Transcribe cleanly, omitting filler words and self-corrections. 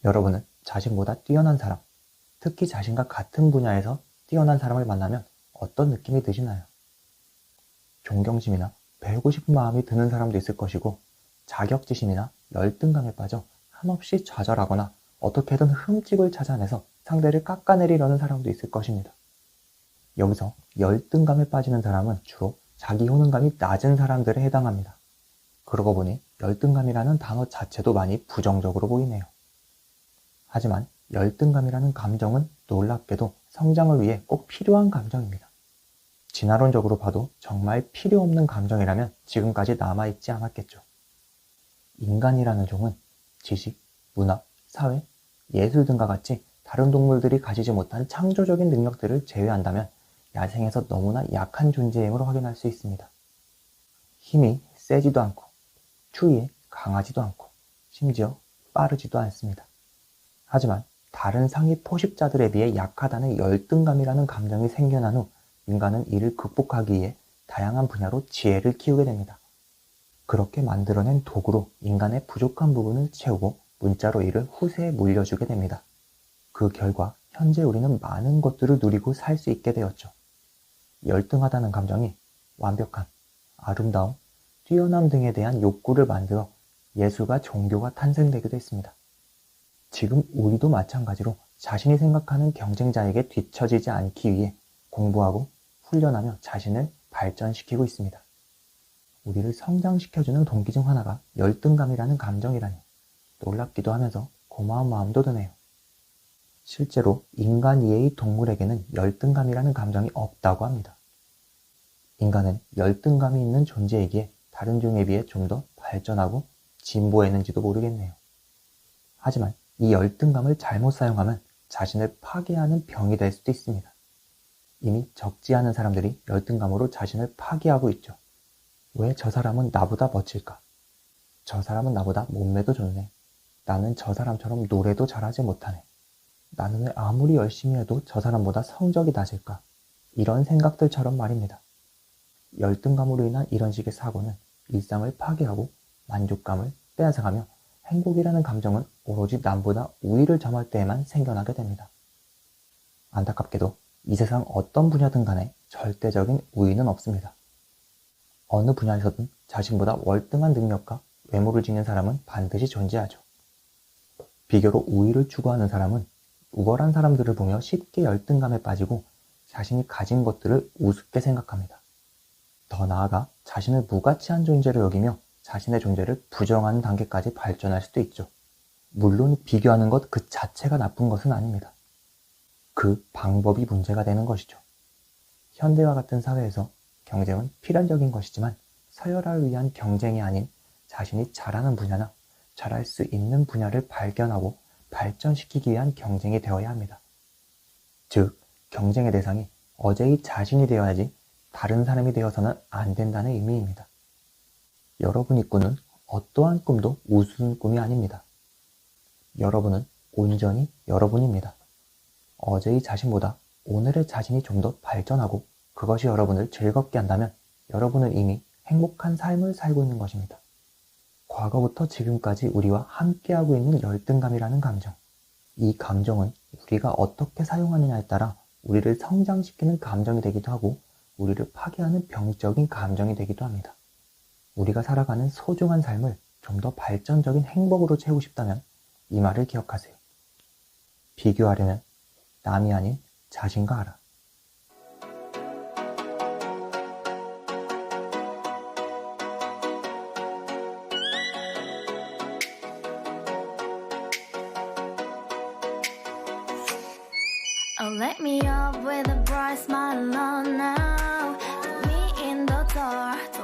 여러분은 자신보다 뛰어난 사람, 특히 자신과 같은 분야에서 뛰어난 사람을 만나면 어떤 느낌이 드시나요? 존경심이나 배우고 싶은 마음이 드는 사람도 있을 것이고, 자격지심이나 열등감에 빠져 한없이 좌절하거나 어떻게든 흠집을 찾아내서 상대를 깎아내리려는 사람도 있을 것입니다. 여기서 열등감에 빠지는 사람은 주로 자기 효능감이 낮은 사람들에 해당합니다. 그러고 보니 열등감이라는 단어 자체도 많이 부정적으로 보이네요. 하지만 열등감이라는 감정은 놀랍게도 성장을 위해 꼭 필요한 감정입니다. 진화론적으로 봐도 정말 필요 없는 감정이라면 지금까지 남아있지 않았겠죠. 인간이라는 종은 지식, 문화, 사회, 예술 등과 같이 다른 동물들이 가지지 못한 창조적인 능력들을 제외한다면 야생에서 너무나 약한 존재임으로 확인할 수 있습니다. 힘이 세지도 않고, 추위에 강하지도 않고, 심지어 빠르지도 않습니다. 하지만 다른 상위 포식자들에 비해 약하다는 열등감이라는 감정이 생겨난 후 인간은 이를 극복하기 위해 다양한 분야로 지혜를 키우게 됩니다. 그렇게 만들어낸 도구로 인간의 부족한 부분을 채우고 문자로 이를 후세에 물려주게 됩니다. 그 결과 현재 우리는 많은 것들을 누리고 살 수 있게 되었죠. 열등하다는 감정이 완벽함, 아름다움, 뛰어남 등에 대한 욕구를 만들어 예술과 종교가 탄생되기도 했습니다. 지금 우리도 마찬가지로 자신이 생각하는 경쟁자에게 뒤처지지 않기 위해 공부하고 훈련하며 자신을 발전시키고 있습니다. 우리를 성장시켜주는 동기 중 하나가 열등감이라는 감정이라니 놀랍기도 하면서 고마운 마음도 드네요. 실제로 인간 이외의 동물에게는 열등감이라는 감정이 없다고 합니다. 인간은 열등감이 있는 존재이기에 다른 종에 비해 좀 더 발전하고 진보했는지도 모르겠네요. 하지만 이 열등감을 잘못 사용하면 자신을 파괴하는 병이 될 수도 있습니다. 이미 적지 않은 사람들이 열등감으로 자신을 파괴하고 있죠. 왜 저 사람은 나보다 멋질까? 저 사람은 나보다 몸매도 좋네. 나는 저 사람처럼 노래도 잘하지 못하네. 나는 왜 아무리 열심히 해도 저 사람보다 성적이 낮을까? 이런 생각들처럼 말입니다. 열등감으로 인한 이런 식의 사고는 일상을 파괴하고 만족감을 빼앗아가며 행복이라는 감정은 오로지 남보다 우위를 점할 때에만 생겨나게 됩니다. 안타깝게도 이 세상 어떤 분야든 간에 절대적인 우위는 없습니다. 어느 분야에서든 자신보다 월등한 능력과 외모를 지닌 사람은 반드시 존재하죠. 비교로 우위를 추구하는 사람은 우월한 사람들을 보며 쉽게 열등감에 빠지고 자신이 가진 것들을 우습게 생각합니다. 더 나아가 자신을 무가치한 존재로 여기며 자신의 존재를 부정하는 단계까지 발전할 수도 있죠. 물론 비교하는 것 그 자체가 나쁜 것은 아닙니다. 그 방법이 문제가 되는 것이죠. 현대와 같은 사회에서 경쟁은 필연적인 것이지만 서열화를 위한 경쟁이 아닌 자신이 잘하는 분야나 잘할 수 있는 분야를 발견하고 발전시키기 위한 경쟁이 되어야 합니다. 즉, 경쟁의 대상이 어제의 자신이 되어야지 다른 사람이 되어서는 안 된다는 의미입니다. 여러분이 꾸는 어떠한 꿈도 우스운 꿈이 아닙니다. 여러분은 온전히 여러분입니다. 어제의 자신보다 오늘의 자신이 좀 더 발전하고 그것이 여러분을 즐겁게 한다면 여러분은 이미 행복한 삶을 살고 있는 것입니다. 과거부터 지금까지 우리와 함께하고 있는 열등감이라는 감정. 이 감정은 우리가 어떻게 사용하느냐에 따라 우리를 성장시키는 감정이 되기도 하고 우리를 파괴하는 병적인 감정이 되기도 합니다. 우리가 살아가는 소중한 삶을 좀 더 발전적인 행복으로 채우고 싶다면 이 말을 기억하세요. 비교하려면 남이 아닌 자신과 알아. Oh, let me up with a bright smile on now. Put me in the dark.